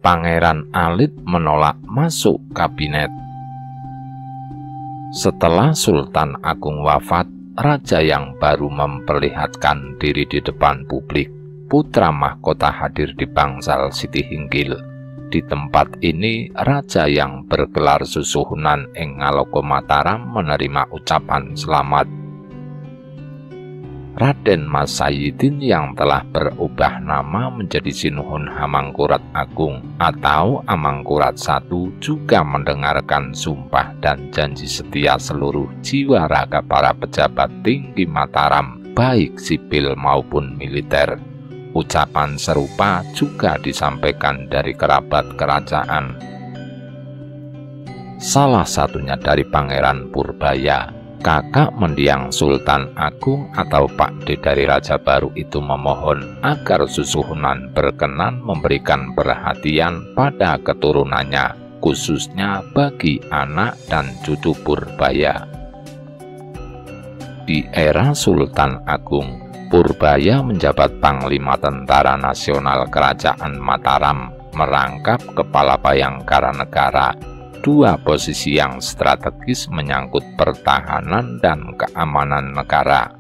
Pangeran Alit menolak masuk kabinet. Setelah Sultan Agung wafat, raja yang baru memperlihatkan diri di depan publik. Putra mahkota hadir di bangsal Siti Hinggil. Di tempat ini, raja yang bergelar Susuhunan ing Ngaloko Mataram menerima ucapan selamat. Raden Mas Sayyidin yang telah berubah nama menjadi Sinuhun Hamangkurat Agung atau Amangkurat I juga mendengarkan sumpah dan janji setia seluruh jiwa raga para pejabat tinggi Mataram, baik sipil maupun militer. Ucapan serupa juga disampaikan dari kerabat kerajaan. Salah satunya dari Pangeran Purbaya. Kakak mendiang Sultan Agung atau Pakde dari Raja baru itu memohon agar Susuhunan berkenan memberikan perhatian pada keturunannya, khususnya bagi anak dan cucu Purbaya. Di era Sultan Agung, Purbaya menjabat Panglima Tentara Nasional Kerajaan Mataram, merangkap Kepala Bayangkara Negara. Dua posisi yang strategis menyangkut pertahanan dan keamanan negara.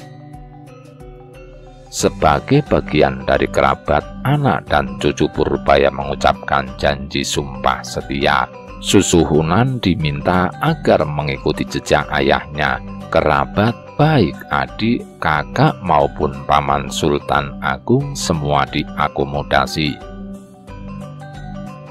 Sebagai bagian dari kerabat, anak dan cucu Purbaya mengucapkan janji sumpah setia. Susuhunan diminta agar mengikuti jejak ayahnya. Kerabat baik adik, kakak maupun paman Sultan Agung semua diakomodasi.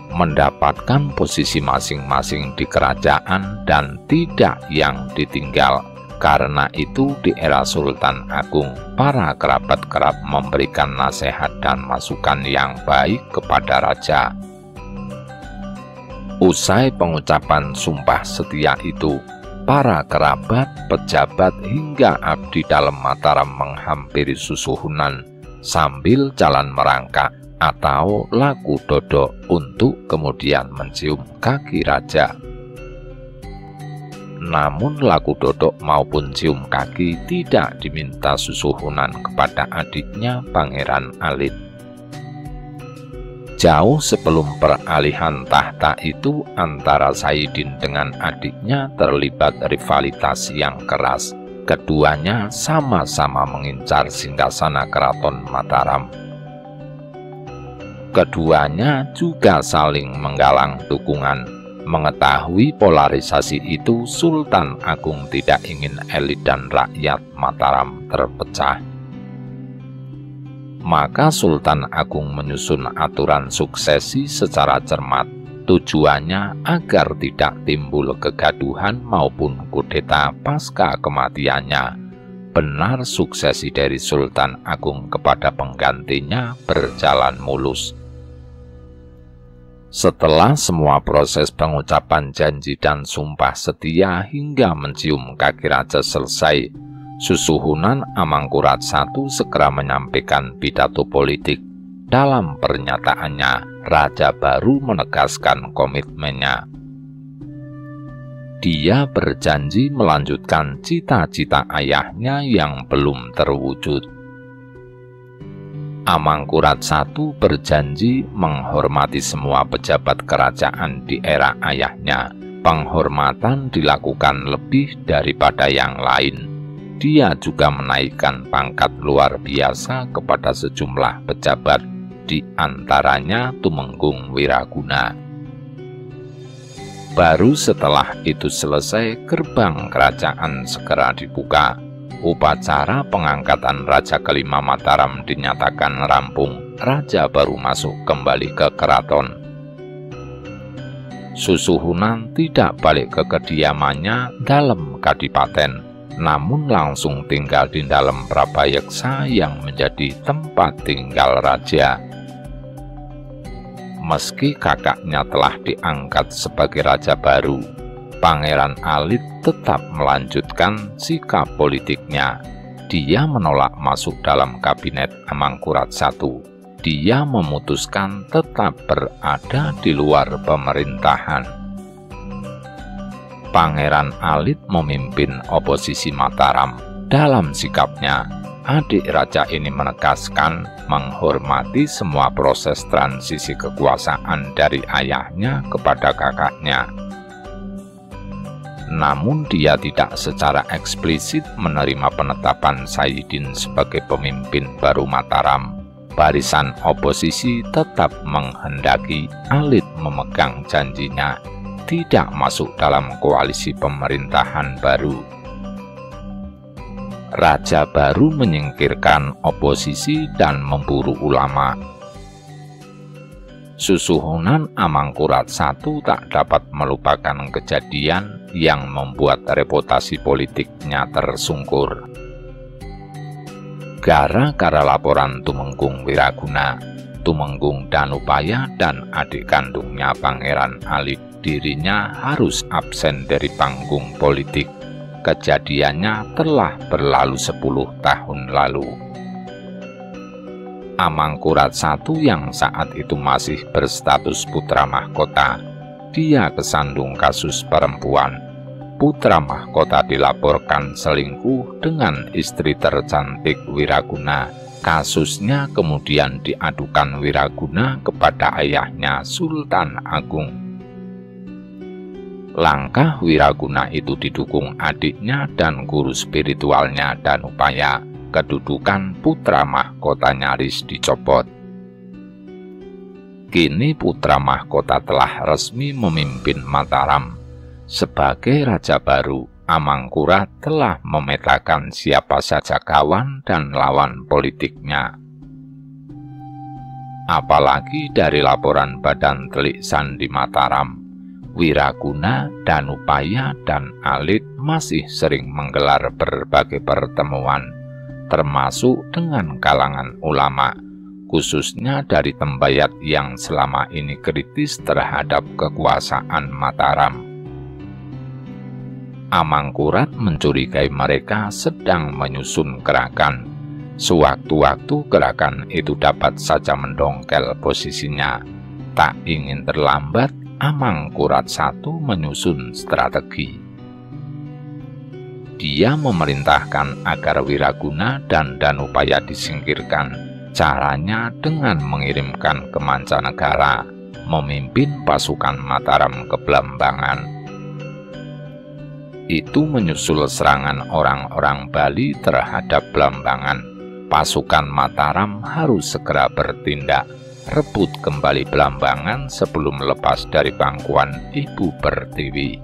Mendapatkan posisi masing-masing di kerajaan dan tidak yang ditinggal. Karena itu di era Sultan Agung, para kerabat kerap memberikan nasihat dan masukan yang baik kepada raja. Usai pengucapan sumpah setia itu, para kerabat, pejabat hingga abdi dalam Mataram menghampiri Susuhunan sambil jalan merangkak atau laku dodok untuk kemudian mencium kaki raja. Namun laku dodok maupun cium kaki tidak diminta Susuhunan kepada adiknya Pangeran Alit. Jauh sebelum peralihan tahta itu, antara Sayyidin dengan adiknya terlibat rivalitas yang keras. Keduanya sama-sama mengincar singgasana keraton Mataram. Keduanya juga saling menggalang dukungan. Mengetahui polarisasi itu, Sultan Agung tidak ingin elit dan rakyat Mataram terpecah. Maka Sultan Agung menyusun aturan suksesi secara cermat. Tujuannya agar tidak timbul kegaduhan maupun kudeta pasca kematiannya. Benar suksesi dari Sultan Agung kepada penggantinya berjalan mulus. Setelah semua proses pengucapan janji dan sumpah setia hingga mencium kaki raja selesai, Susuhunan Amangkurat I segera menyampaikan pidato politik. Dalam pernyataannya, raja baru menegaskan komitmennya. Dia berjanji melanjutkan cita-cita ayahnya yang belum terwujud. Amangkurat I berjanji menghormati semua pejabat kerajaan di era ayahnya. Penghormatan dilakukan lebih daripada yang lain. Dia juga menaikkan pangkat luar biasa kepada sejumlah pejabat, di antaranya Tumenggung Wiraguna. Baru setelah itu selesai, gerbang kerajaan segera dibuka. Upacara pengangkatan Raja kelima Mataram dinyatakan rampung. Raja baru masuk kembali ke keraton. Susuhunan tidak balik ke kediamannya dalam kadipaten, namun langsung tinggal di dalam Prabayeksa yang menjadi tempat tinggal raja. Meski kakaknya telah diangkat sebagai raja baru, Pangeran Alit tetap melanjutkan sikap politiknya. Dia menolak masuk dalam kabinet Amangkurat I. Dia memutuskan tetap berada di luar pemerintahan. Pangeran Alit memimpin oposisi Mataram. Dalam sikapnya, adik raja ini menegaskan menghormati semua proses transisi kekuasaan dari ayahnya kepada kakaknya. Namun dia tidak secara eksplisit menerima penetapan Sayyidin sebagai pemimpin baru Mataram. Barisan oposisi tetap menghendaki Alit memegang janjinya tidak masuk dalam koalisi pemerintahan baru. Raja baru menyingkirkan oposisi dan memburu ulama. Susuhunan Amangkurat I tak dapat melupakan kejadian yang membuat reputasi politiknya tersungkur. Gara-gara laporan Tumenggung Wiraguna, Tumenggung Danupaya dan adik kandungnya Pangeran Alit dirinya harus absen dari panggung politik. Kejadiannya telah berlalu 10 tahun lalu. Amangkurat I yang saat itu masih berstatus putra mahkota, dia kesandung kasus perempuan. Putra mahkota dilaporkan selingkuh dengan istri tercantik Wiraguna. Kasusnya kemudian diadukan Wiraguna kepada ayahnya Sultan Agung. Langkah Wiraguna itu didukung adiknya dan guru spiritualnya Danupaya. Kedudukan putra mahkota nyaris dicopot. Kini putra mahkota telah resmi memimpin Mataram. Sebagai raja baru, Amangkurat telah memetakan siapa saja kawan dan lawan politiknya. Apalagi dari laporan Badan Telik Sandi Mataram, Wiraguna, Danupaya, dan Alit masih sering menggelar berbagai pertemuan, termasuk dengan kalangan ulama, khususnya dari Tembayat yang selama ini kritis terhadap kekuasaan Mataram. Amangkurat mencurigai mereka sedang menyusun gerakan. Sewaktu-waktu gerakan itu dapat saja mendongkel posisinya. Tak ingin terlambat, Amangkurat I menyusun strategi. Dia memerintahkan agar Wiraguna dan Danupaya disingkirkan. Caranya dengan mengirimkan ke mancanegara, memimpin pasukan Mataram ke Blambangan. Itu menyusul serangan orang-orang Bali terhadap Blambangan. Pasukan Mataram harus segera bertindak, rebut kembali Blambangan sebelum lepas dari pangkuan Ibu Pertiwi.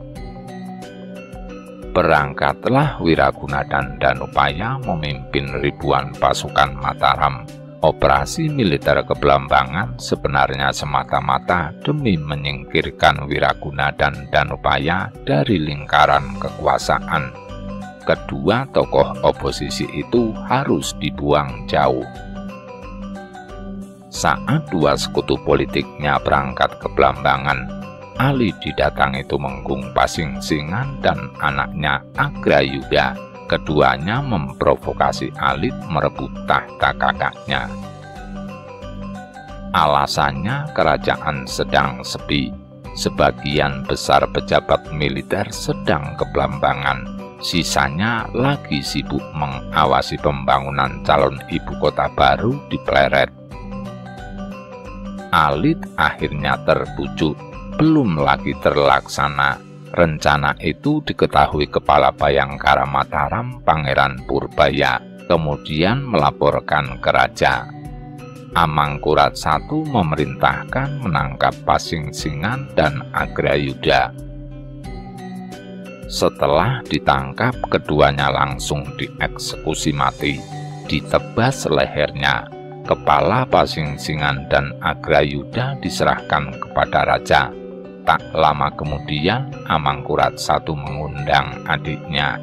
Berangkatlah Wiraguna dan Danupaya memimpin ribuan pasukan Mataram. Operasi militer ke Blambangan sebenarnya semata-mata demi menyingkirkan Wiraguna dan Danupaya dari lingkaran kekuasaan. Kedua tokoh oposisi itu harus dibuang jauh. Saat dua sekutu politiknya berangkat ke Blambangan, Ali didatangi Tumenggung Pasingsingan dan anaknya Agrayuda. Keduanya memprovokasi Alit merebut tahta kakaknya. Alasannya kerajaan sedang sepi. Sebagian besar pejabat militer sedang ke Blambangan. Sisanya lagi sibuk mengawasi pembangunan calon ibu kota baru di Pleret. Alit akhirnya terbujuk, belum lagi terlaksana. Rencana itu diketahui Kepala Bayangkara Mataram Pangeran Purbaya, kemudian melaporkan ke raja. Amangkurat I memerintahkan menangkap Pasingsingan dan Agrayuda. Setelah ditangkap, keduanya langsung dieksekusi mati, ditebas lehernya. Kepala Pasingsingan dan Agrayuda diserahkan kepada raja. Tak lama kemudian, Amangkurat I mengundang adiknya.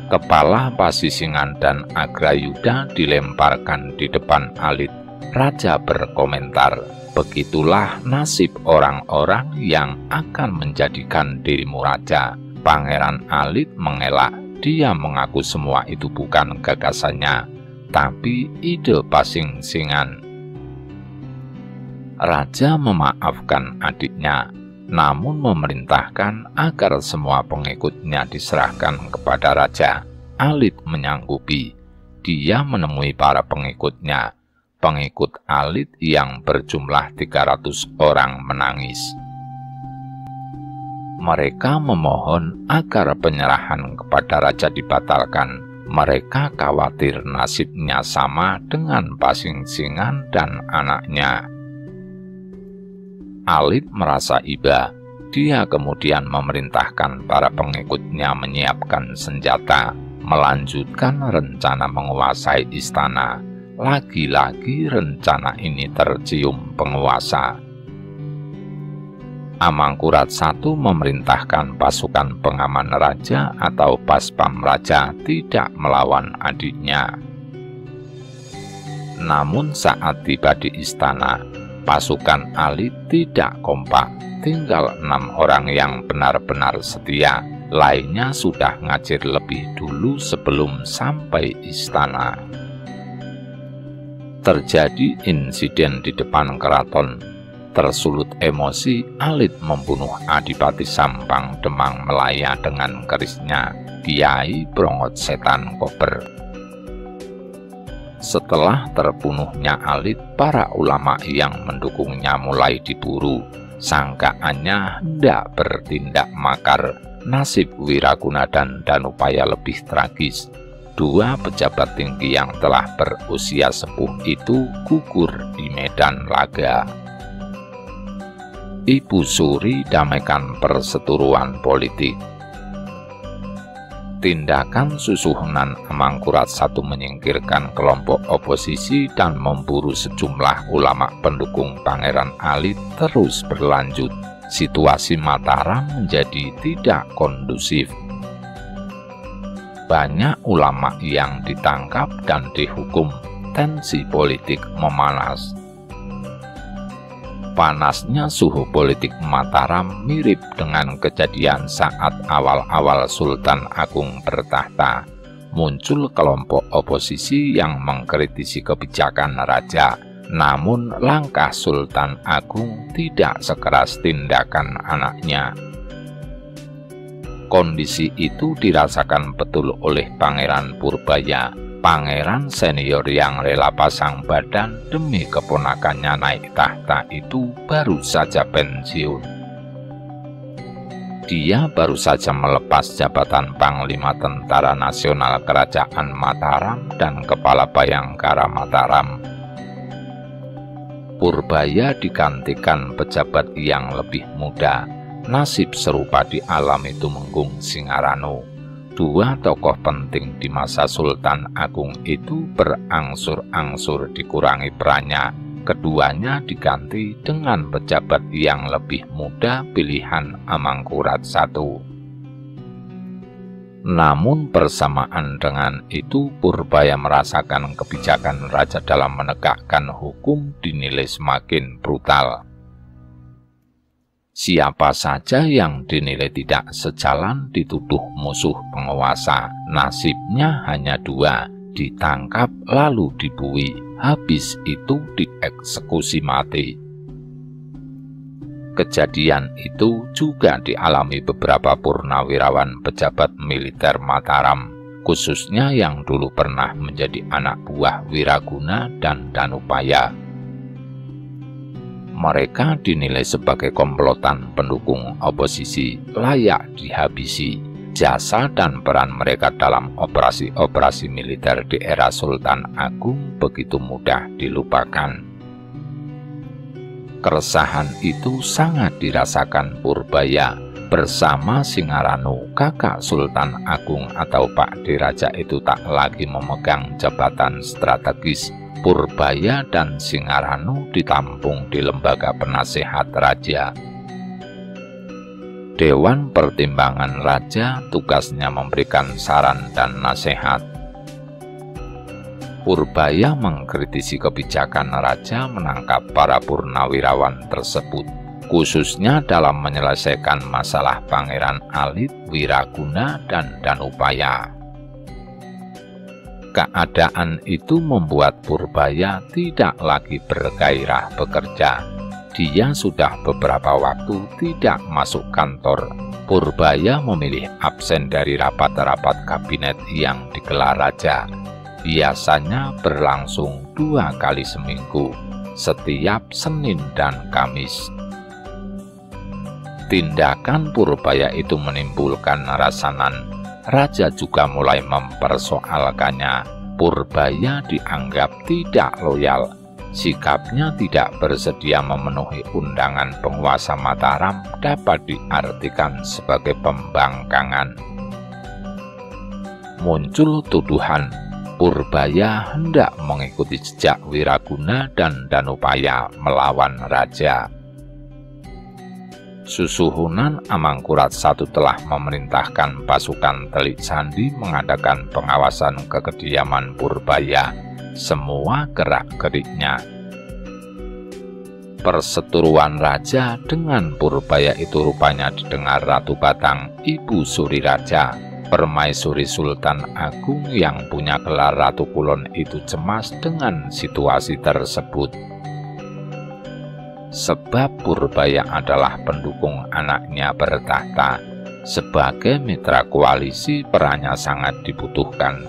Kepala Pasingsingan dan Agrayuda dilemparkan di depan Alit. Raja berkomentar, "Begitulah nasib orang-orang yang akan menjadikan dirimu raja." Pangeran Alit mengelak. Dia mengaku semua itu bukan gagasannya, tapi ide Pasingsingan. Raja memaafkan adiknya, namun memerintahkan agar semua pengikutnya diserahkan kepada raja. Alit menyanggupi. Dia menemui para pengikutnya. Pengikut Alit yang berjumlah 300 orang menangis. Mereka memohon agar penyerahan kepada raja dibatalkan. Mereka khawatir nasibnya sama dengan Pasingsingan dan anaknya. Alit merasa iba. Dia kemudian memerintahkan para pengikutnya menyiapkan senjata, melanjutkan rencana menguasai istana. Lagi-lagi rencana ini tercium penguasa. Amangkurat I memerintahkan pasukan pengaman raja atau paspam raja tidak melawan adiknya. Namun saat tiba di istana, pasukan Alit tidak kompak. Tinggal 6 orang yang benar-benar setia. Lainnya sudah ngajir lebih dulu sebelum sampai istana. Terjadi insiden di depan keraton. Tersulut emosi, Alit membunuh Adipati Sampang Demang Melaya dengan kerisnya, Kiai Brongot Setan Kober. Setelah terbunuhnya Alit, para ulama yang mendukungnya mulai diburu. Sangkaannya hendak bertindak makar. Nasib Wiraguna dan Danupaya lebih tragis. 2 pejabat tinggi yang telah berusia sepuh itu gugur di medan laga. Ibu Suri damaikan perseteruan politik. Tindakan Susuhunan Amangkurat I menyingkirkan kelompok oposisi dan memburu sejumlah ulama pendukung Pangeran Alit terus berlanjut. Situasi Mataram menjadi tidak kondusif. Banyak ulama yang ditangkap dan dihukum. Tensi politik memanas. Panasnya suhu politik Mataram mirip dengan kejadian saat awal-awal Sultan Agung bertahta. Muncul kelompok oposisi yang mengkritisi kebijakan raja. Namun langkah Sultan Agung tidak sekeras tindakan anaknya. Kondisi itu dirasakan betul oleh Pangeran Purbaya, pangeran senior yang rela pasang badan demi keponakannya naik tahta itu baru saja pensiun. Dia baru saja melepas jabatan Panglima Tentara Nasional Kerajaan Mataram dan Kepala Bayangkara Mataram. Purbaya digantikan pejabat yang lebih muda. Nasib serupa dialami Tumenggung Singarano. 2 tokoh penting di masa Sultan Agung itu berangsur-angsur dikurangi perannya. Keduanya diganti dengan pejabat yang lebih muda pilihan Amangkurat I. Namun bersamaan dengan itu Purbaya merasakan kebijakan raja dalam menegakkan hukum dinilai semakin brutal. Siapa saja yang dinilai tidak sejalan dituduh musuh penguasa. Nasibnya hanya 2, ditangkap lalu dibui, habis itu dieksekusi mati. Kejadian itu juga dialami beberapa purnawirawan pejabat militer Mataram, khususnya yang dulu pernah menjadi anak buah Wiraguna dan Danupaya. Mereka dinilai sebagai komplotan pendukung oposisi, layak dihabisi. Jasa dan peran mereka dalam operasi-operasi militer di era Sultan Agung begitu mudah dilupakan. Keresahan itu sangat dirasakan Purbaya. Bersama Singarano, kakak Sultan Agung atau Pak Diraja itu tak lagi memegang jabatan strategis. Purbaya dan Singarano ditampung di lembaga penasehat raja. Dewan Pertimbangan Raja tugasnya memberikan saran dan nasihat. Purbaya mengkritisi kebijakan raja menangkap para purnawirawan tersebut, khususnya dalam menyelesaikan masalah Pangeran Alit, Wiraguna, dan Danupaya. Keadaan itu membuat Purbaya tidak lagi bergairah bekerja. Dia sudah beberapa waktu tidak masuk kantor. Purbaya memilih absen dari rapat-rapat kabinet yang digelar raja. Biasanya berlangsung 2 kali seminggu, setiap Senin dan Kamis. Tindakan Purbaya itu menimbulkan rasanan. Raja juga mulai mempersoalkannya. Purbaya dianggap tidak loyal. Sikapnya tidak bersedia memenuhi undangan penguasa Mataram dapat diartikan sebagai pembangkangan. Muncul tuduhan Purbaya hendak mengikuti jejak Wiraguna dan Danupaya melawan raja. Susuhunan Amangkurat I telah memerintahkan pasukan Telik Sandi mengadakan pengawasan ke kediaman Purbaya, semua gerak-geriknya. Perseteruan raja dengan Purbaya itu rupanya didengar Ratu Batang, ibu Suri Raja. Permaisuri Sultan Agung yang punya gelar Ratu Kulon itu cemas dengan situasi tersebut. Sebab Purbaya adalah pendukung anaknya bertahta. Sebagai mitra koalisi perannya sangat dibutuhkan.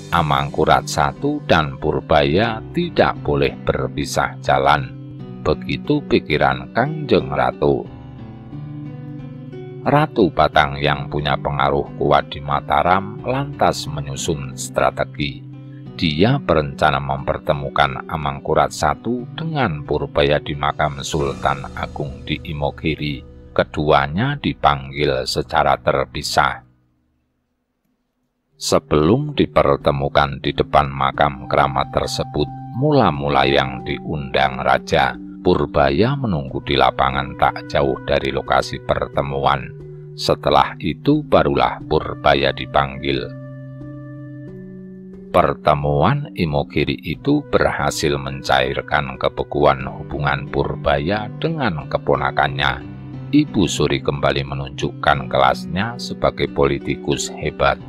Amangkurat I dan Purbaya tidak boleh berpisah jalan. Begitu pikiran Kangjeng Ratu. Ratu Batang yang punya pengaruh kuat di Mataram lantas menyusun strategi. Dia berencana mempertemukan Amangkurat I dengan Purbaya di makam Sultan Agung di Imogiri. Keduanya dipanggil secara terpisah. Sebelum dipertemukan di depan makam keramat tersebut, mula-mula yang diundang raja, Purbaya menunggu di lapangan tak jauh dari lokasi pertemuan. Setelah itu barulah Purbaya dipanggil. Pertemuan Imogiri itu berhasil mencairkan kebekuan hubungan Purbaya dengan keponakannya. Ibu Suri kembali menunjukkan kelasnya sebagai politikus hebat.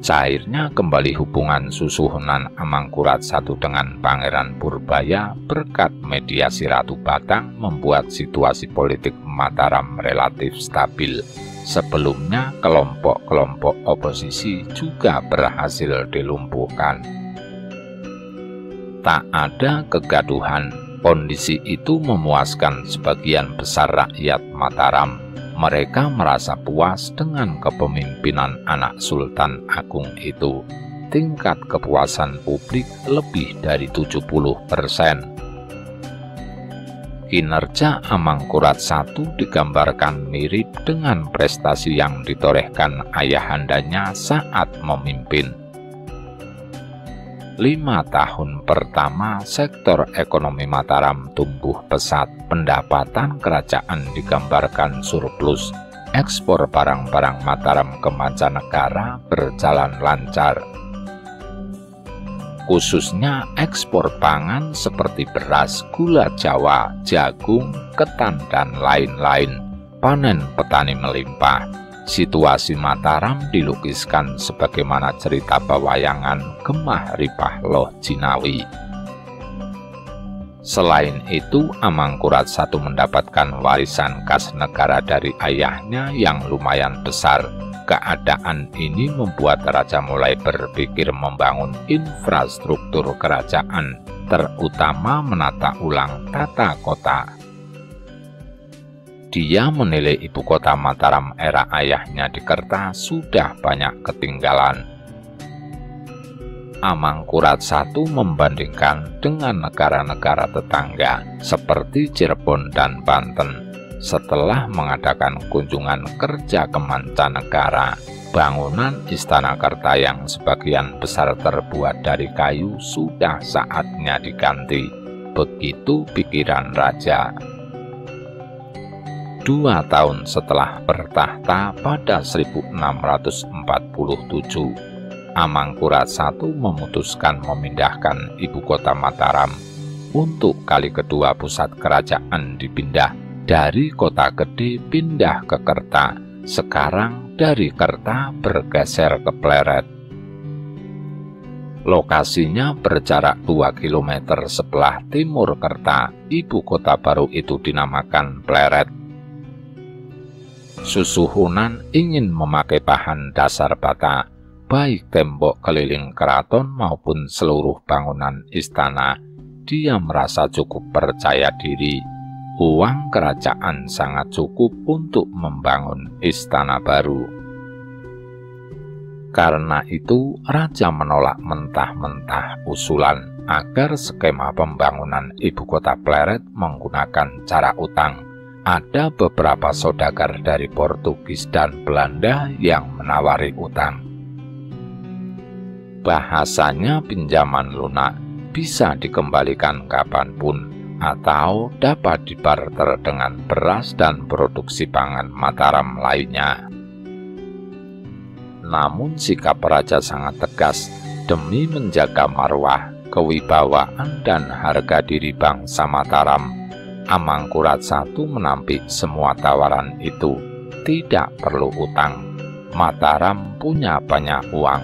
Cairnya kembali hubungan susuhunan Amangkurat I dengan Pangeran Purbaya berkat mediasi Ratu Batang membuat situasi politik Mataram relatif stabil. Sebelumnya kelompok-kelompok oposisi juga berhasil dilumpuhkan. Tak ada kegaduhan, kondisi itu memuaskan sebagian besar rakyat Mataram. Mereka merasa puas dengan kepemimpinan anak Sultan Agung itu. Tingkat kepuasan publik lebih dari 70%. Kinerja Amangkurat I digambarkan mirip dengan prestasi yang ditorehkan ayahandanya saat memimpin. 5 tahun pertama, sektor ekonomi Mataram tumbuh pesat. Pendapatan kerajaan digambarkan surplus. Ekspor barang-barang Mataram ke mancanegara berjalan lancar. Khususnya ekspor pangan seperti beras, gula Jawa, jagung, ketan, dan lain-lain. Panen petani melimpah. Situasi Mataram dilukiskan sebagaimana cerita pewayangan Gemah Ripah Loh Jinawi. Selain itu, Amangkurat I mendapatkan warisan kas negara dari ayahnya yang lumayan besar. Keadaan ini membuat raja mulai berpikir membangun infrastruktur kerajaan, terutama menata ulang tata kota. Dia menilai ibu kota Mataram era ayahnya di Kerta sudah banyak ketinggalan. Amangkurat I membandingkan dengan negara-negara tetangga seperti Cirebon dan Banten. Setelah mengadakan kunjungan kerja ke mancanegara, bangunan Istana Kerta yang sebagian besar terbuat dari kayu sudah saatnya diganti. Begitu pikiran raja. 2 tahun setelah bertahta pada 1647, Amangkurat I memutuskan memindahkan ibu kota Mataram. Untuk kali kedua pusat kerajaan dipindah. Dari kota gede pindah ke Kerta. Sekarang dari Kerta bergeser ke Pleret. Lokasinya berjarak 2 km sebelah timur Kerta. Ibu kota baru itu dinamakan Pleret. Susuhunan ingin memakai bahan dasar bata, baik tembok keliling keraton maupun seluruh bangunan istana. Dia merasa cukup percaya diri. Uang kerajaan sangat cukup untuk membangun istana baru. Karena itu, raja menolak mentah-mentah usulan agar skema pembangunan ibu kota Pleret menggunakan cara utang. Ada beberapa saudagar dari Portugis dan Belanda yang menawari utang. Bahasanya pinjaman lunak bisa dikembalikan kapanpun atau dapat dibarter dengan beras dan produksi pangan Mataram lainnya. Namun sikap raja sangat tegas demi menjaga marwah, kewibawaan, dan harga diri bangsa Mataram. Amangkurat I menampik semua tawaran itu. Tidak perlu utang. Mataram punya banyak uang.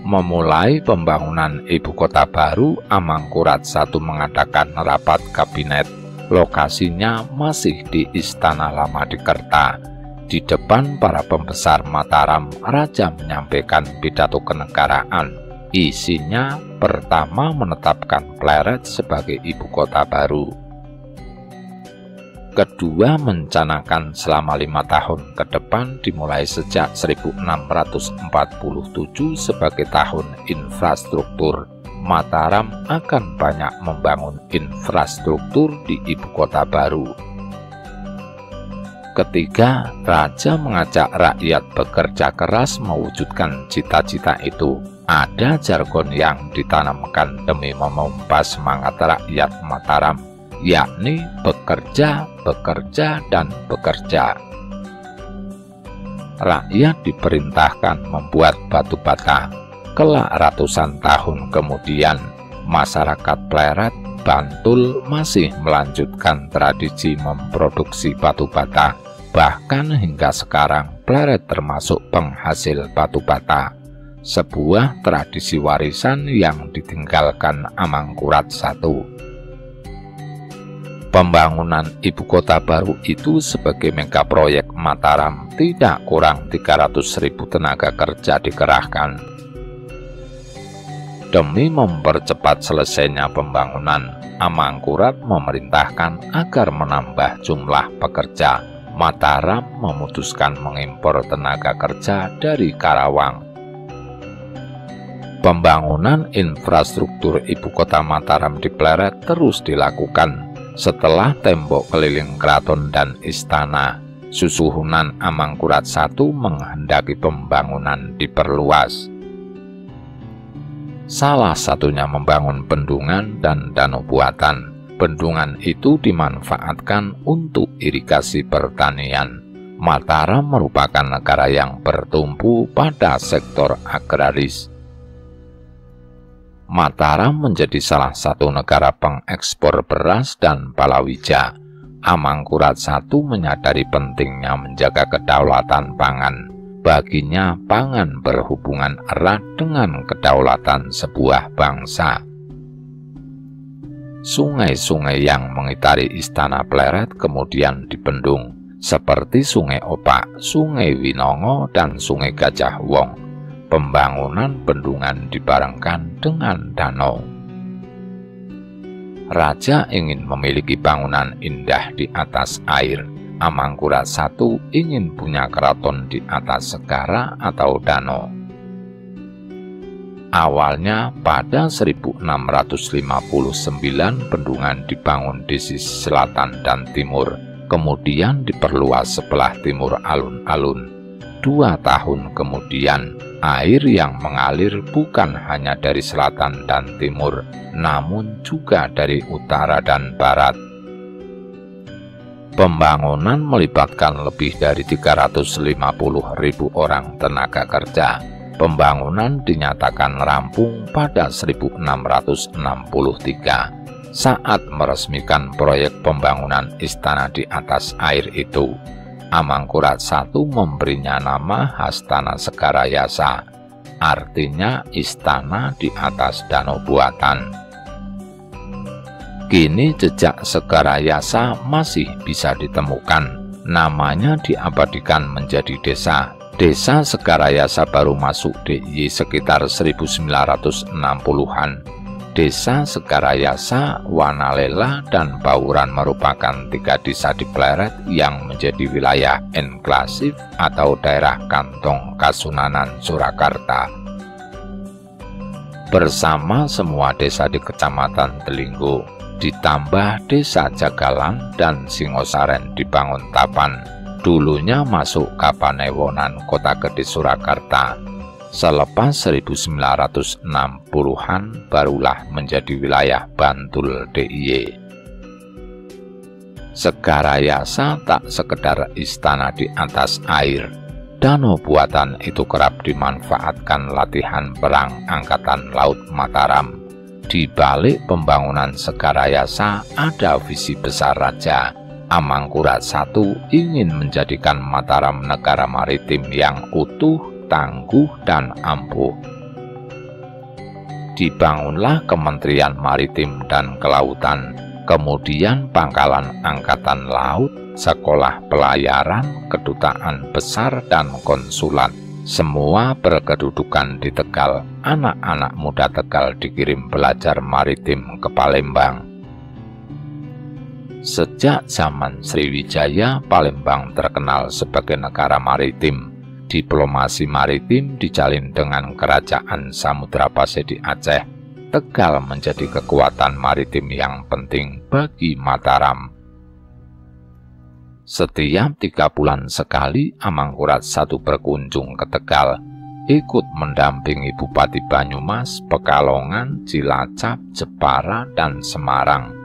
Memulai pembangunan ibu kota baru, Amangkurat I mengadakan rapat kabinet. Lokasinya masih di Istana Lama di Kerta. Di depan para pembesar Mataram, raja menyampaikan pidato kenegaraan. Isinya pertama menetapkan Pleret sebagai ibu kota baru. Kedua, mencanakan selama 5 tahun ke depan dimulai sejak 1647 sebagai tahun infrastruktur. Mataram akan banyak membangun infrastruktur di ibu kota baru. Ketiga, raja mengajak rakyat bekerja keras mewujudkan cita-cita itu. Ada jargon yang ditanamkan demi memompa semangat rakyat Mataram, yakni bekerja, bekerja, dan bekerja. Rakyat diperintahkan membuat batu bata. Kelak ratusan tahun kemudian, masyarakat Pleret, Bantul masih melanjutkan tradisi memproduksi batu bata. Bahkan hingga sekarang, Pleret termasuk penghasil batu bata. Sebuah tradisi warisan yang ditinggalkan Amangkurat I. Pembangunan ibu kota baru itu sebagai mega proyek Mataram tidak kurang 300.000 tenaga kerja dikerahkan. Demi mempercepat selesainya pembangunan, Amangkurat memerintahkan agar menambah jumlah pekerja. Mataram memutuskan mengimpor tenaga kerja dari Karawang. Pembangunan infrastruktur ibu kota Mataram di Pleret terus dilakukan. Setelah tembok keliling keraton dan istana, Susuhunan Amangkurat I menghendaki pembangunan diperluas. Salah satunya membangun bendungan dan danau buatan. Bendungan itu dimanfaatkan untuk irigasi pertanian. Mataram merupakan negara yang bertumpu pada sektor agraris. Mataram menjadi salah satu negara pengekspor beras dan palawija. Amangkurat I menyadari pentingnya menjaga kedaulatan pangan. Baginya, pangan berhubungan erat dengan kedaulatan sebuah bangsa. Sungai-sungai yang mengitari istana Pleret kemudian dibendung, seperti Sungai Opak, Sungai Winongo, dan Sungai Gajah Wong. Pembangunan bendungan dibarengkan dengan danau. Raja ingin memiliki bangunan indah di atas air. Amangkurat I ingin punya keraton di atas segara atau danau. Awalnya pada 1659 bendungan dibangun di sisi selatan dan timur, kemudian diperluas sebelah timur alun-alun. 2 tahun kemudian, air yang mengalir bukan hanya dari selatan dan timur, namun juga dari utara dan barat. Pembangunan melibatkan lebih dari 350.000 orang tenaga kerja. Pembangunan dinyatakan rampung pada 1663 saat meresmikan proyek pembangunan istana di atas air itu. Amangkurat I memberinya nama Hastana Segarayasa, artinya istana di atas danau buatan. Kini jejak Segarayasa masih bisa ditemukan. Namanya diabadikan menjadi desa. Desa Segarayasa baru masuk DIY sekitar 1960-an. Desa Segarayasa, Wanalela, dan Bauran merupakan 3 desa di Pleret yang menjadi wilayah enklasif atau daerah kantong Kasunanan Surakarta. Bersama semua desa di Kecamatan Delinggo, ditambah desa Jagalan dan Singosaren di Banguntapan, dulunya masuk Kapanewonan Kota Gede Surakarta. Selepas 1960-an barulah menjadi wilayah Bantul DIY. Segarayasa tak sekedar istana di atas air. Danau buatan itu kerap dimanfaatkan latihan perang Angkatan Laut Mataram. Di balik pembangunan Segarayasa ada visi besar Raja Amangkurat I ingin menjadikan Mataram negara maritim yang utuh, tangguh, dan ampuh. Dibangunlah Kementerian Maritim dan Kelautan, kemudian Pangkalan Angkatan Laut, Sekolah Pelayaran, Kedutaan Besar, dan Konsulat. Semua berkedudukan di Tegal. Anak-anak muda Tegal dikirim belajar maritim ke Palembang. Sejak zaman Sriwijaya, Palembang terkenal sebagai negara maritim. Diplomasi maritim dijalin dengan Kerajaan Samudra Pasai di Aceh. Tegal menjadi kekuatan maritim yang penting bagi Mataram. Setiap 3 bulan sekali Amangkurat I berkunjung ke Tegal, ikut mendampingi Bupati Banyumas, Pekalongan, Cilacap, Jepara, dan Semarang.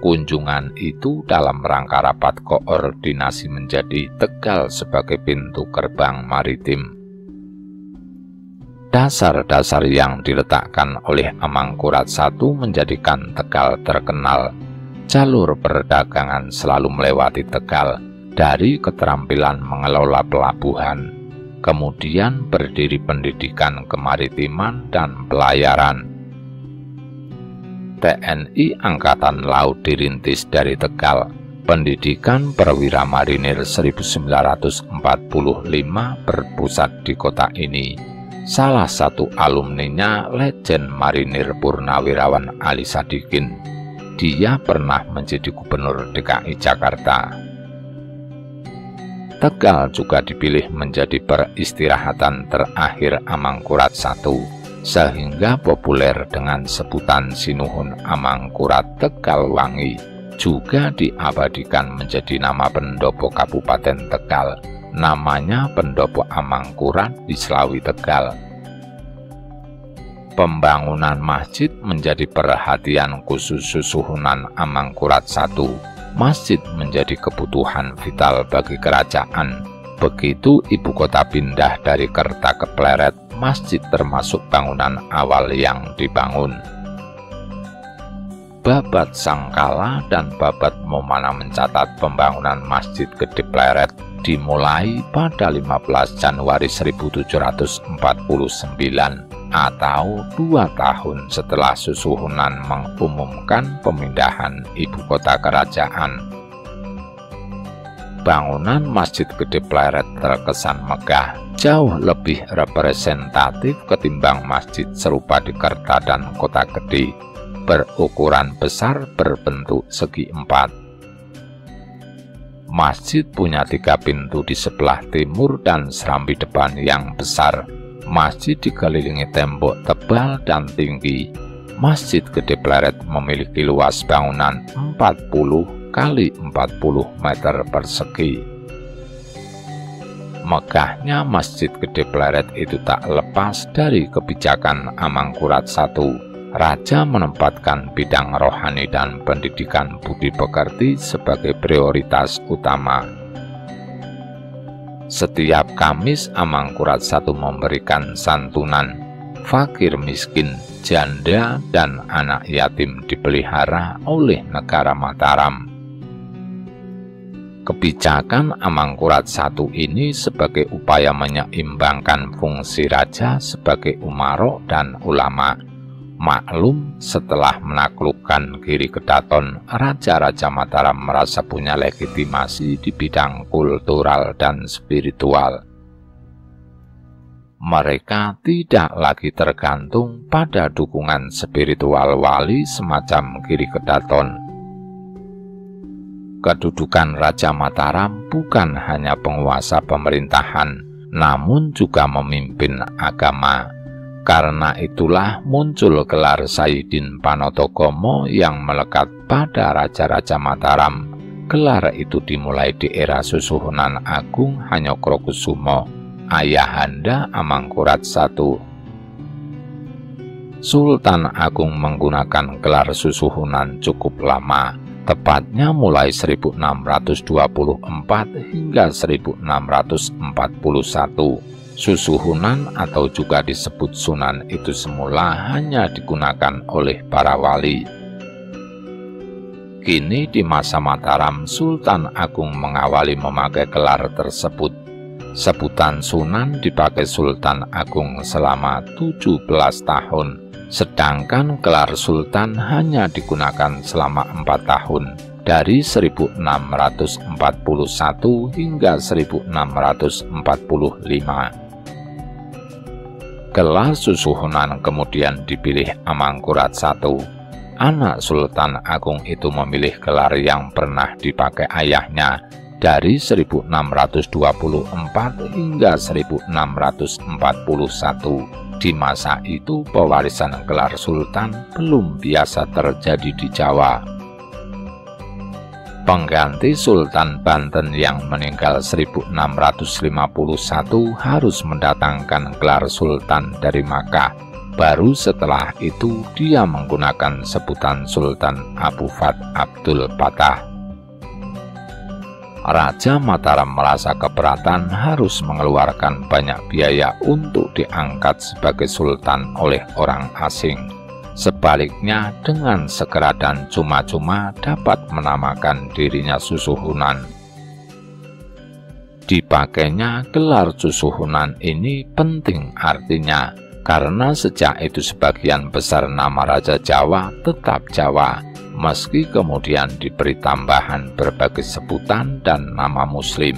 Kunjungan itu dalam rangka rapat koordinasi menjadi Tegal sebagai pintu gerbang maritim. Dasar-dasar yang diletakkan oleh Amangkurat I menjadikan Tegal terkenal. Jalur perdagangan selalu melewati Tegal, dari keterampilan mengelola pelabuhan, kemudian berdiri pendidikan kemaritiman dan pelayaran. TNI Angkatan Laut dirintis dari Tegal. Pendidikan Perwira Marinir 1945 berpusat di kota ini. Salah satu alumninya Legend Marinir Purnawirawan Ali Sadikin. Dia pernah menjadi Gubernur DKI Jakarta. Tegal juga dipilih menjadi peristirahatan terakhir Amangkurat I, sehingga populer dengan sebutan Sinuhun Amangkurat Tegalwangi. Juga diabadikan menjadi nama pendopo Kabupaten Tegal. Namanya Pendopo Amangkurat di Slawi Tegal. Pembangunan masjid menjadi perhatian khusus Susuhunan Amangkurat I. Masjid menjadi kebutuhan vital bagi kerajaan. Begitu ibu kota pindah dari Kerta ke Pleret, masjid termasuk bangunan awal yang dibangun. Babat Sangkala dan Babat Momana mencatat pembangunan Masjid Gede Pleret dimulai pada 15 Januari 1749 atau 2 tahun setelah Susuhunan mengumumkan pemindahan ibu kota kerajaan. Bangunan Masjid Gede Pleret terkesan megah, jauh lebih representatif ketimbang masjid serupa di Kerta dan Kota Gede, berukuran besar berbentuk segi 4. Masjid punya 3 pintu di sebelah timur dan serambi depan yang besar. Masjid dikelilingi tembok tebal dan tinggi. Masjid Gede Pleret memiliki luas bangunan 40 x 40 meter persegi. Megahnya Masjid Gede Pleret itu tak lepas dari kebijakan Amangkurat I. Raja menempatkan bidang rohani dan pendidikan budi pekerti sebagai prioritas utama. Setiap Kamis Amangkurat I memberikan santunan. Fakir miskin, janda, dan anak yatim dipelihara oleh negara Mataram. Kebijakan Amangkurat I ini sebagai upaya menyeimbangkan fungsi raja sebagai umarok dan ulama, Maklum, setelah menaklukkan Giri Kedaton, Raja-Raja Mataram merasa punya legitimasi di bidang kultural dan spiritual. Mereka tidak lagi tergantung pada dukungan spiritual wali semacam Giri Kedaton. Kedudukan Raja Mataram bukan hanya penguasa pemerintahan, namun juga memimpin agama. Karena itulah muncul gelar Sayyidin Panotogomo yang melekat pada Raja-Raja Mataram. Gelar itu dimulai di era Susuhunan Agung Hanyokrokusumo, ayahanda Amangkurat I. Sultan Agung menggunakan gelar Susuhunan cukup lama, tepatnya mulai 1624 hingga 1641. Susuhunan atau juga disebut Sunan itu semula hanya digunakan oleh para wali. Kini di masa Mataram, Sultan Agung mengawali memakai gelar tersebut. Sebutan Sunan dipakai Sultan Agung selama 17 tahun, sedangkan gelar Sultan hanya digunakan selama 4 tahun, dari 1641 hingga 1645. Gelar Susuhunan kemudian dipilih Amangkurat I. Anak Sultan Agung itu memilih gelar yang pernah dipakai ayahnya dari 1624 hingga 1641. Di masa itu pewarisan gelar Sultan belum biasa terjadi di Jawa. Pengganti Sultan Banten yang meninggal 1651 harus mendatangkan gelar Sultan dari Makkah. Baru setelah itu dia menggunakan sebutan Sultan Abu Fath Abdul Fattah. Raja Mataram merasa keberatan harus mengeluarkan banyak biaya untuk diangkat sebagai sultan oleh orang asing. Sebaliknya, dengan segera dan cuma-cuma dapat menamakan dirinya Susuhunan. Dipakainya gelar Susuhunan ini penting artinya, karena sejak itu sebagian besar nama Raja Jawa tetap Jawa, meski kemudian diberi tambahan berbagai sebutan dan nama Muslim.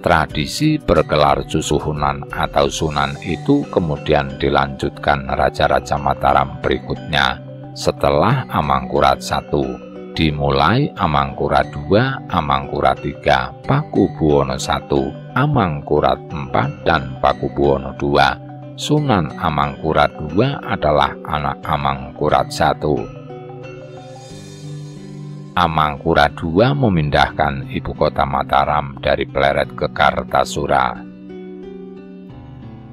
Tradisi bergelar Susuhunan atau Sunan itu kemudian dilanjutkan Raja-Raja Mataram berikutnya setelah Amangkurat I. Dimulai Amangkurat II, Amangkurat III, Pakubuwono I, Amangkurat IV, dan Pakubuwono II. Sunan Amangkurat II adalah anak Amangkurat I. Amangkurat II memindahkan ibu kota Mataram dari Pleret ke Kartasura.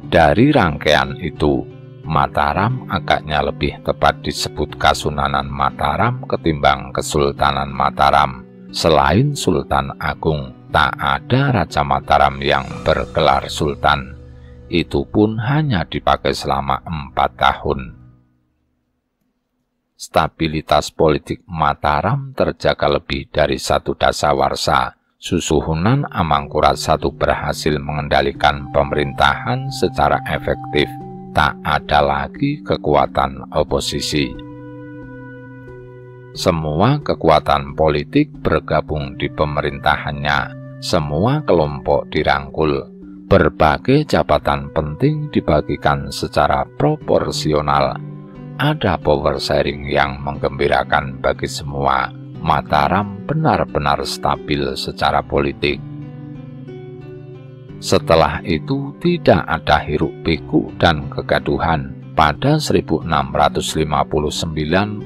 Dari rangkaian itu, Mataram agaknya lebih tepat disebut Kasunanan Mataram ketimbang Kesultanan Mataram. Selain Sultan Agung, tak ada Raja Mataram yang bergelar Sultan. Itu pun hanya dipakai selama 4 tahun. Stabilitas politik Mataram terjaga lebih dari 1 dasawarsa. Susuhunan Amangkurat I berhasil mengendalikan pemerintahan secara efektif. Tak ada lagi kekuatan oposisi. Semua kekuatan politik bergabung di pemerintahannya. Semua kelompok dirangkul. Berbagai jabatan penting dibagikan secara proporsional. Ada power sharing yang menggembirakan bagi semua. Mataram benar-benar stabil secara politik. Setelah itu tidak ada hiruk-pikuk dan kegaduhan. Pada 1659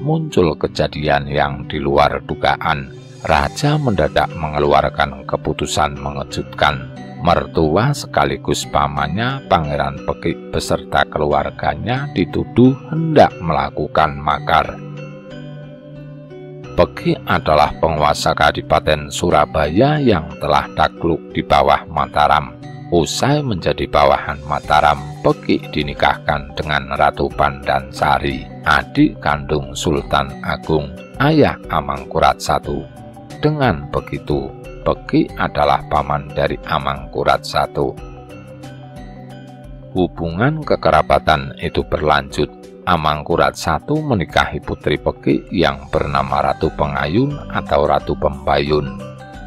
muncul kejadian yang di luar dugaan. Raja mendadak mengeluarkan keputusan mengejutkan. Mertua sekaligus pamannya Pangeran Pekik beserta keluarganya dituduh hendak melakukan makar. Pekik adalah penguasa Kadipaten Surabaya yang telah takluk di bawah Mataram. Usai menjadi bawahan Mataram, Pekik dinikahkan dengan Ratu Pandansari, adik kandung Sultan Agung, ayah Amangkurat I. Dengan begitu, Pekik adalah paman dari Amangkurat I. Hubungan kekerabatan itu berlanjut. Amangkurat I menikahi putri Peki yang bernama Ratu Pengayun atau Ratu Pembayun.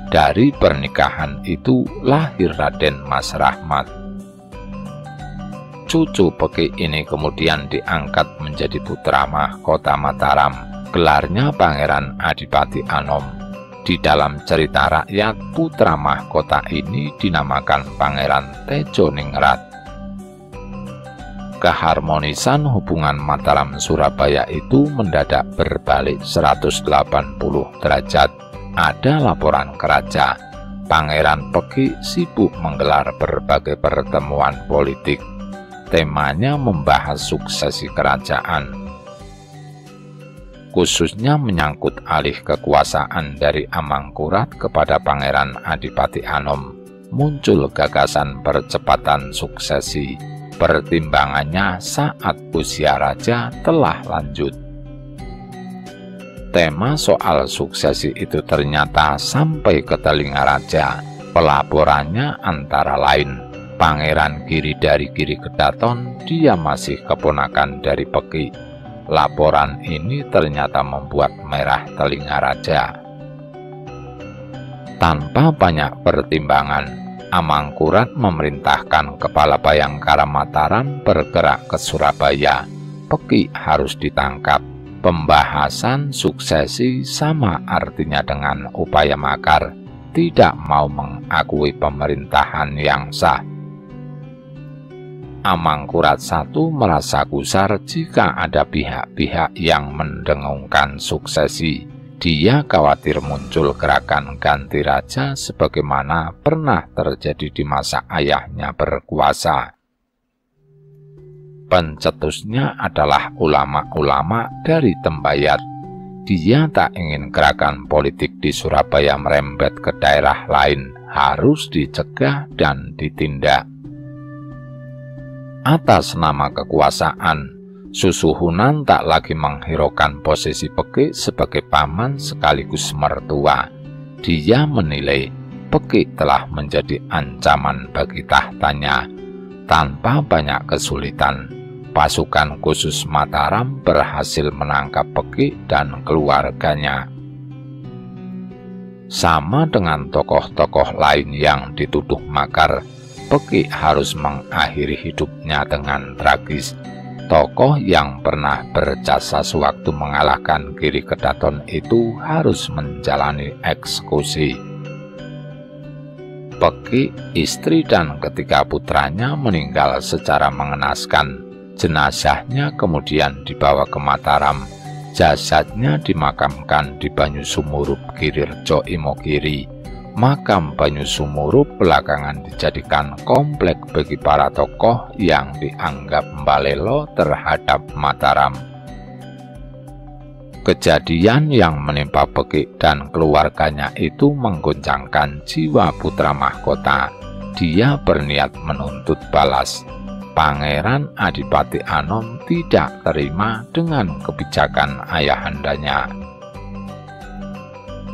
Dari pernikahan itu lahir Raden Mas Rahmat. Cucu Peki ini kemudian diangkat menjadi putra mahkota Mataram. Gelarnya Pangeran Adipati Anom. Di dalam cerita rakyat, putra mahkota ini dinamakan Pangeran Tejoningrat. Keharmonisan hubungan Mataram Surabaya itu mendadak berbalik 180 derajat. Ada laporan ke raja. Pangeran Peki sibuk menggelar berbagai pertemuan politik. Temanya membahas suksesi kerajaan, khususnya menyangkut alih kekuasaan dari Amangkurat kepada Pangeran Adipati Anom. Muncul gagasan percepatan suksesi. Pertimbangannya saat usia raja telah lanjut. Tema soal suksesi itu ternyata sampai ke telinga raja. Pelaporannya antara lain, Pangeran Giri dari Giri Kedaton, dia masih keponakan dari Peki. Laporan ini ternyata membuat merah telinga raja. Tanpa banyak pertimbangan, Amangkurat memerintahkan Kepala Bayangkara Mataram bergerak ke Surabaya. Peki harus ditangkap. Pembahasan suksesi sama artinya dengan upaya makar, tidak mau mengakui pemerintahan yang sah. Amangkurat I merasa gusar jika ada pihak-pihak yang mendengungkan suksesi. Dia khawatir muncul gerakan ganti raja sebagaimana pernah terjadi di masa ayahnya berkuasa. Pencetusnya adalah ulama-ulama dari Tembayat. Dia tak ingin gerakan politik di Surabaya merembet ke daerah lain, harus dicegah dan ditindak. Atas nama kekuasaan, Susuhunan tak lagi menghiraukan posisi Peki sebagai paman sekaligus mertua. Dia menilai Peki telah menjadi ancaman bagi tahtanya. Tanpa banyak kesulitan, pasukan khusus Mataram berhasil menangkap Peki dan keluarganya. Sama dengan tokoh-tokoh lain yang dituduh makar, Peki harus mengakhiri hidupnya dengan tragis. Tokoh yang pernah berjasa sewaktu mengalahkan Giri Kedaton itu harus menjalani eksekusi. Peki, istri dan ketiga putranya meninggal secara mengenaskan. Jenazahnya kemudian dibawa ke Mataram. Jasadnya dimakamkan di Banyusumurup Girirjo Imogiri. Makam Banyusumurup belakangan dijadikan komplek bagi para tokoh yang dianggap mbalelo terhadap Mataram. Kejadian yang menimpa Peki dan keluarganya itu menggoncangkan jiwa putra mahkota. Dia berniat menuntut balas. Pangeran Adipati Anom tidak terima dengan kebijakan ayahandanya.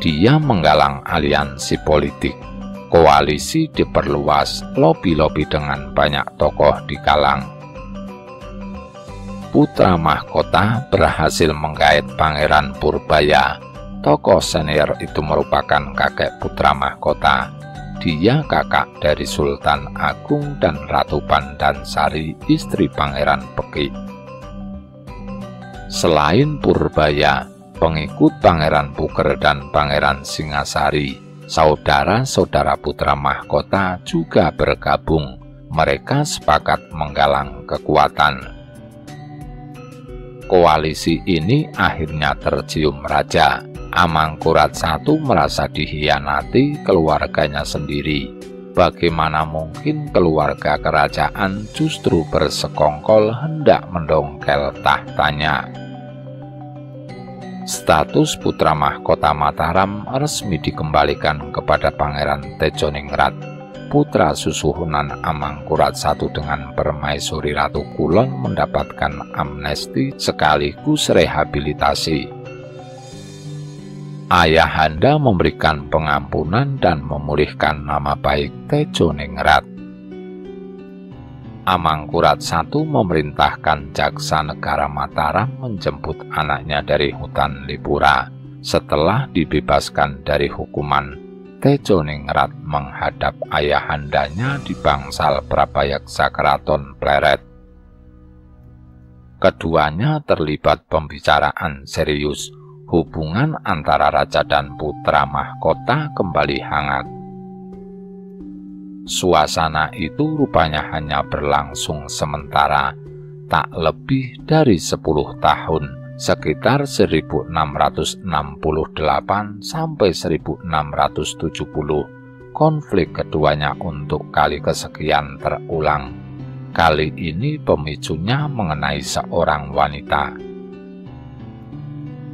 Dia menggalang aliansi politik. Koalisi diperluas, lobi-lobi dengan banyak tokoh dikalang. Putra mahkota berhasil menggait Pangeran Purbaya. Tokoh senior itu merupakan kakek putra mahkota. Dia kakak dari Sultan Agung dan Ratu Pandansari, istri Pangeran Peki. Selain Purbaya, pengikut Pangeran Puker dan Pangeran Singasari, saudara-saudara putra mahkota juga bergabung. Mereka sepakat menggalang kekuatan. Koalisi ini akhirnya tercium raja. Amangkurat I merasa dihianati keluarganya sendiri. Bagaimana mungkin keluarga kerajaan justru bersekongkol hendak mendongkel tahtanya? Status putra mahkota Mataram resmi dikembalikan kepada Pangeran Tejoningrat. Putra susuhunan Amangkurat I dengan Permaisuri Ratu Kulon mendapatkan amnesti sekaligus rehabilitasi. Ayahanda memberikan pengampunan dan memulihkan nama baik Tejoningrat. Amangkurat I memerintahkan Jaksa Negara Mataram menjemput anaknya dari hutan Lipura. Setelah dibebaskan dari hukuman, Tejoningrat menghadap ayahandanya di bangsal Prabayaksa Keraton Pleret. Keduanya terlibat pembicaraan serius. Hubungan antara raja dan putra mahkota kembali hangat. Suasana itu rupanya hanya berlangsung sementara, tak lebih dari 10 tahun, sekitar 1668 sampai 1670. Konflik keduanya untuk kali kesekian terulang. Kali ini pemicunya mengenai seorang wanita.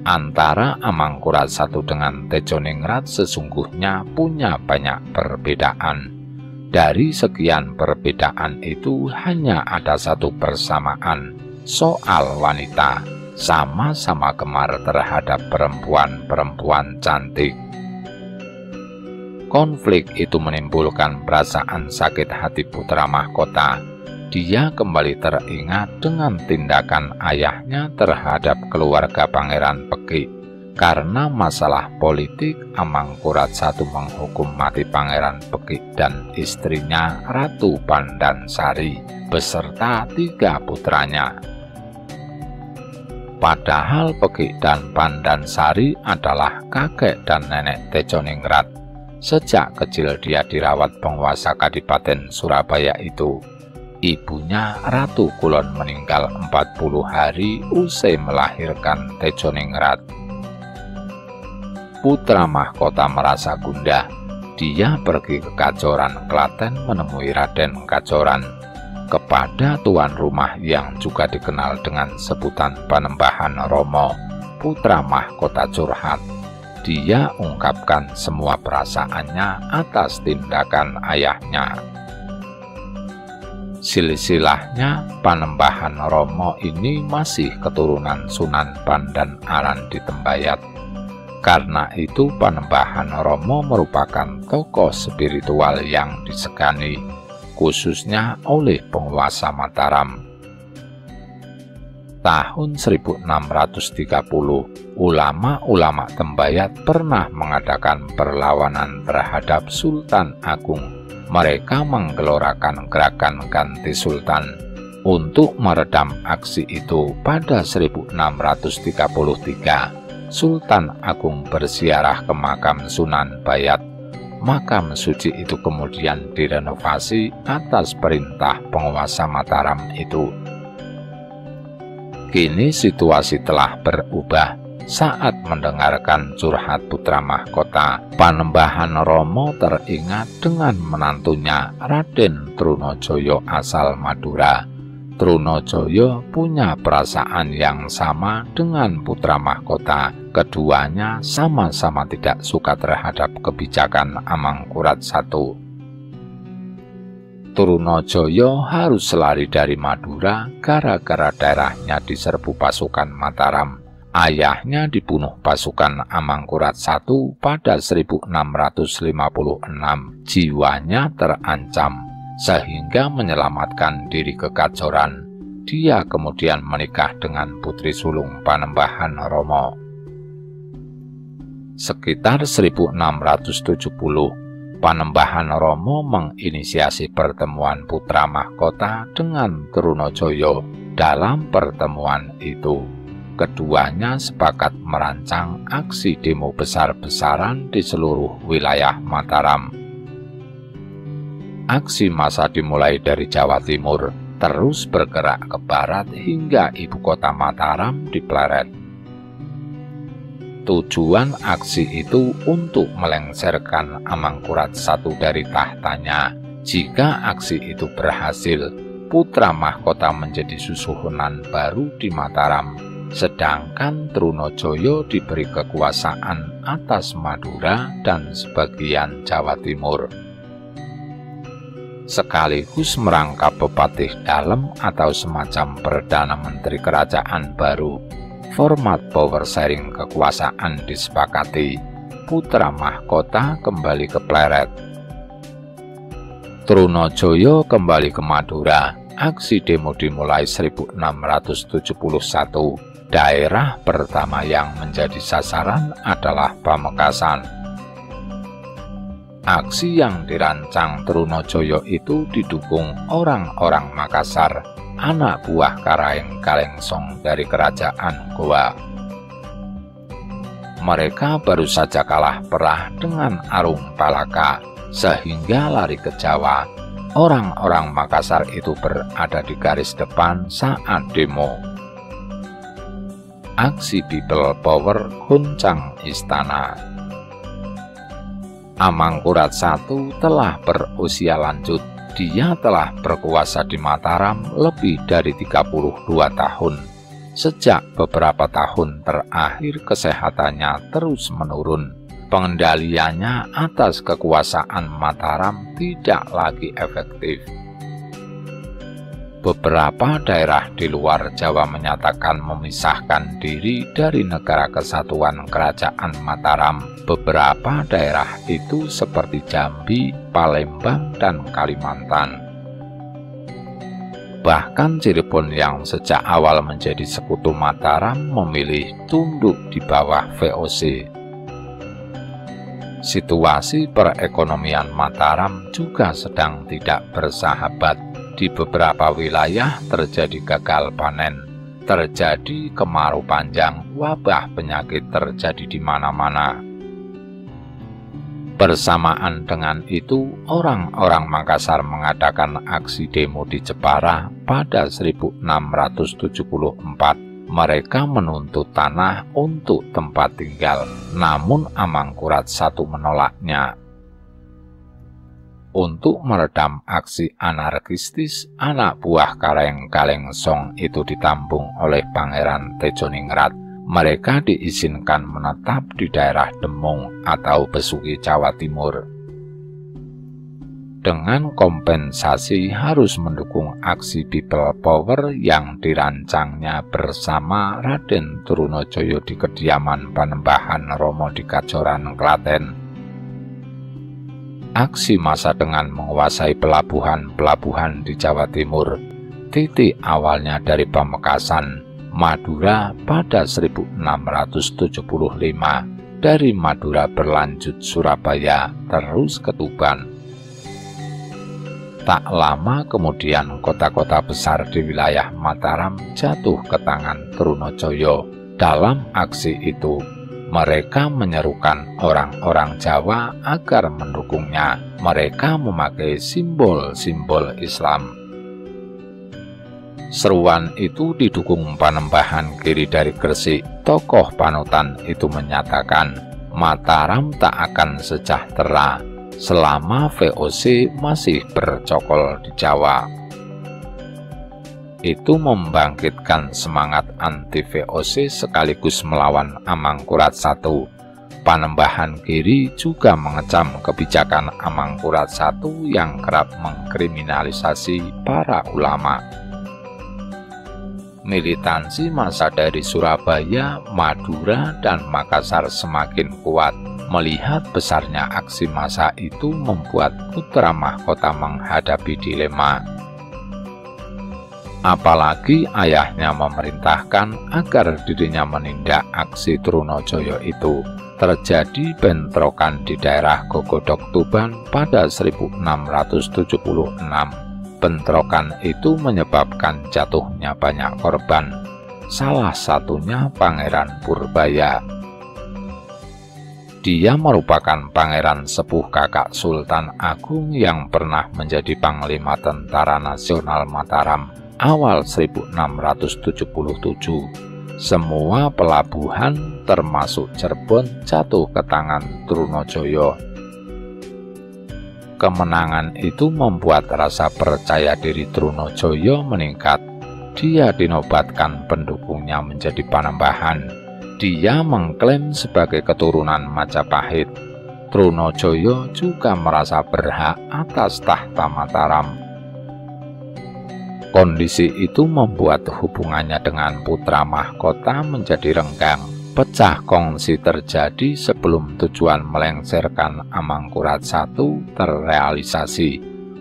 Antara Amangkurat I dengan Tejoningrat sesungguhnya punya banyak perbedaan. Dari sekian perbedaan itu hanya ada satu persamaan, soal wanita. Sama-sama gemar terhadap perempuan-perempuan cantik. Konflik itu menimbulkan perasaan sakit hati putra mahkota. Dia kembali teringat dengan tindakan ayahnya terhadap keluarga Pangeran Peki. Karena masalah politik, Amangkurat I menghukum mati Pangeran Peki dan istrinya Ratu Pandansari beserta 3 putranya. Padahal Peki dan Pandansari adalah kakek dan nenek Tejoningrat. Sejak kecil dia dirawat penguasa Kadipaten Surabaya itu. Ibunya Ratu Kulon meninggal 40 hari usai melahirkan Tejoningrat. Putra mahkota merasa gundah. Dia pergi ke Kacoran, Klaten menemui Raden Kacoran. Kepada tuan rumah yang juga dikenal dengan sebutan Panembahan Romo, putra mahkota curhat. Dia ungkapkan semua perasaannya atas tindakan ayahnya. Silsilahnya Panembahan Romo ini masih keturunan Sunan Pandanaran di Tembayat. Karena itu Panembahan Romo merupakan tokoh spiritual yang disegani, khususnya oleh penguasa Mataram. Tahun 1630, ulama-ulama Tembayat pernah mengadakan perlawanan terhadap Sultan Agung. Mereka menggelorakan gerakan ganti sultan. Untuk meredam aksi itu, pada 1633, Sultan Agung berziarah ke makam Sunan Bayat. Makam suci itu kemudian direnovasi atas perintah penguasa Mataram itu. Kini situasi telah berubah. Saat mendengarkan curhat putra mahkota, Panembahan Romo teringat dengan menantunya Raden Trunojoyo asal Madura. Trunojoyo punya perasaan yang sama dengan putra mahkota. Keduanya sama-sama tidak suka terhadap kebijakan Amangkurat I. Trunojoyo harus lari dari Madura gara-gara daerahnya diserbu pasukan Mataram. Ayahnya dibunuh pasukan Amangkurat I pada 1656. Jiwanya terancam, sehingga menyelamatkan diri ke Kacoran. Dia kemudian menikah dengan putri sulung Panembahan Romo. Sekitar 1670, Panembahan Romo menginisiasi pertemuan putra mahkota dengan Trunojoyo. Dalam pertemuan itu, keduanya sepakat merancang aksi demo besar-besaran di seluruh wilayah Mataram. Aksi massa dimulai dari Jawa Timur, terus bergerak ke barat hingga ibu kota Mataram di Pleret. Tujuan aksi itu untuk melengsarkan Amangkurat I dari tahtanya. Jika aksi itu berhasil, putra mahkota menjadi susuhunan baru di Mataram. Sedangkan Trunojoyo diberi kekuasaan atas Madura dan sebagian Jawa Timur. Sekaligus merangkap Bupati Dalem atau semacam Perdana Menteri Kerajaan baru. Format power sharing kekuasaan disepakati. Putra mahkota kembali ke Pleret. Trunojoyo kembali ke Madura. aksi demo dimulai 1671. Daerah pertama yang menjadi sasaran adalah Pamekasan. Aksi yang dirancang Trunajaya itu didukung orang-orang Makassar, anak buah Karaeng Kalengsong dari kerajaan Goa. Mereka baru saja kalah perang dengan Arung Palaka, sehingga lari ke Jawa. Orang-orang Makassar itu berada di garis depan saat demo. Aksi People Power goncang istana. Amangkurat I telah berusia lanjut. Dia telah berkuasa di Mataram lebih dari 32 tahun. Sejak beberapa tahun terakhir kesehatannya terus menurun. Pengendaliannya atas kekuasaan Mataram tidak lagi efektif. Beberapa daerah di luar Jawa menyatakan memisahkan diri dari Negara Kesatuan Kerajaan Mataram. Beberapa daerah itu seperti Jambi, Palembang, dan Kalimantan. Bahkan Cirebon yang sejak awal menjadi sekutu Mataram memilih tunduk di bawah VOC. Situasi perekonomian Mataram juga sedang tidak bersahabat. Di beberapa wilayah terjadi gagal panen, terjadi kemarau panjang, wabah penyakit terjadi di mana-mana. Bersamaan dengan itu, orang-orang Makassar mengadakan aksi demo di Jepara pada 1674. Mereka menuntut tanah untuk tempat tinggal, namun Amangkurat I menolaknya. Untuk meredam aksi anarkistis, anak buah Karaeng Kalengsong itu ditampung oleh Pangeran Tejoningrat. Mereka diizinkan menetap di daerah Demung atau Besuki, Jawa Timur. Dengan kompensasi harus mendukung aksi People Power yang dirancangnya bersama Raden Trunajaya di kediaman Panembahan Romo di Kajoran, Klaten. Aksi massa dengan menguasai pelabuhan-pelabuhan di Jawa Timur. Titik awalnya dari Pamekasan, Madura pada 1675. Dari Madura berlanjut Surabaya, terus ke Tuban. Tak lama kemudian kota-kota besar di wilayah Mataram jatuh ke tangan Trunajaya. Dalam aksi itu, mereka menyerukan orang-orang Jawa agar mendukungnya. Mereka memakai simbol-simbol Islam. Seruan itu didukung Panembahan Giri dari Gresik. Tokoh panutan itu menyatakan, Mataram tak akan sejahtera selama VOC masih bercokol di Jawa. Itu membangkitkan semangat anti-VOC sekaligus melawan Amangkurat I. Panembahan Giri juga mengecam kebijakan Amangkurat I yang kerap mengkriminalisasi para ulama. Militansi massa dari Surabaya, Madura, dan Makassar semakin kuat. Melihat besarnya aksi massa itu membuat putra mahkota menghadapi dilema. Apalagi ayahnya memerintahkan agar dirinya menindak aksi Trunajaya itu. Terjadi bentrokan di daerah Gogodok Tuban pada 1676. Bentrokan itu menyebabkan jatuhnya banyak korban, salah satunya Pangeran Purbaya. Dia merupakan pangeran sepuh kakak Sultan Agung yang pernah menjadi Panglima Tentara Nasional Mataram awal 1677. Semua pelabuhan termasuk Cirebon jatuh ke tangan Trunajaya. Kemenangan itu membuat rasa percaya diri Trunajaya meningkat. Dia dinobatkan pendukungnya menjadi Panembahan. Dia mengklaim sebagai keturunan Majapahit. Trunajaya juga merasa berhak atas tahta Mataram. Kondisi itu membuat hubungannya dengan putra mahkota menjadi renggang. Pecah kongsi terjadi sebelum tujuan melengsarkan Amangkurat I terrealisasi.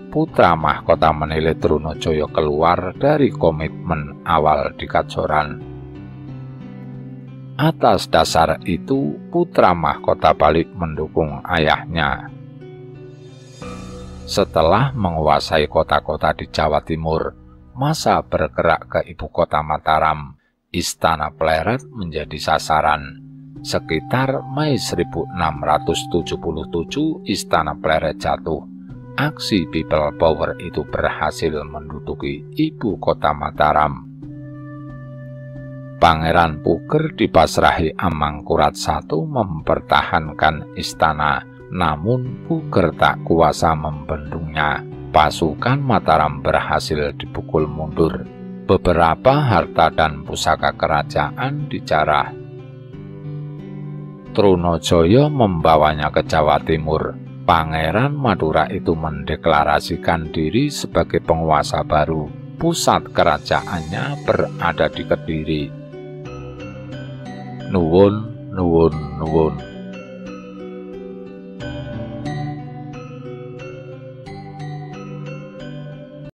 putra mahkota menilai Trunajaya keluar dari komitmen awal di Kajoran. Atas dasar itu, putra mahkota balik mendukung ayahnya. Setelah menguasai kota-kota di Jawa Timur, masa bergerak ke ibu kota Mataram. Istana Pleret menjadi sasaran. Sekitar Mei 1677, Istana Pleret jatuh. Aksi People Power itu berhasil menduduki ibu kota Mataram. Pangeran Puger dipasrahi Amangkurat I mempertahankan istana, namun Puger tak kuasa membendungnya. Pasukan Mataram berhasil dipukul mundur. Beberapa harta dan pusaka kerajaan dijarah. Trunajaya membawanya ke Jawa Timur. Pangeran Madura itu mendeklarasikan diri sebagai penguasa baru. Pusat kerajaannya berada di Kediri. Nuwun, nuwun, nuwun.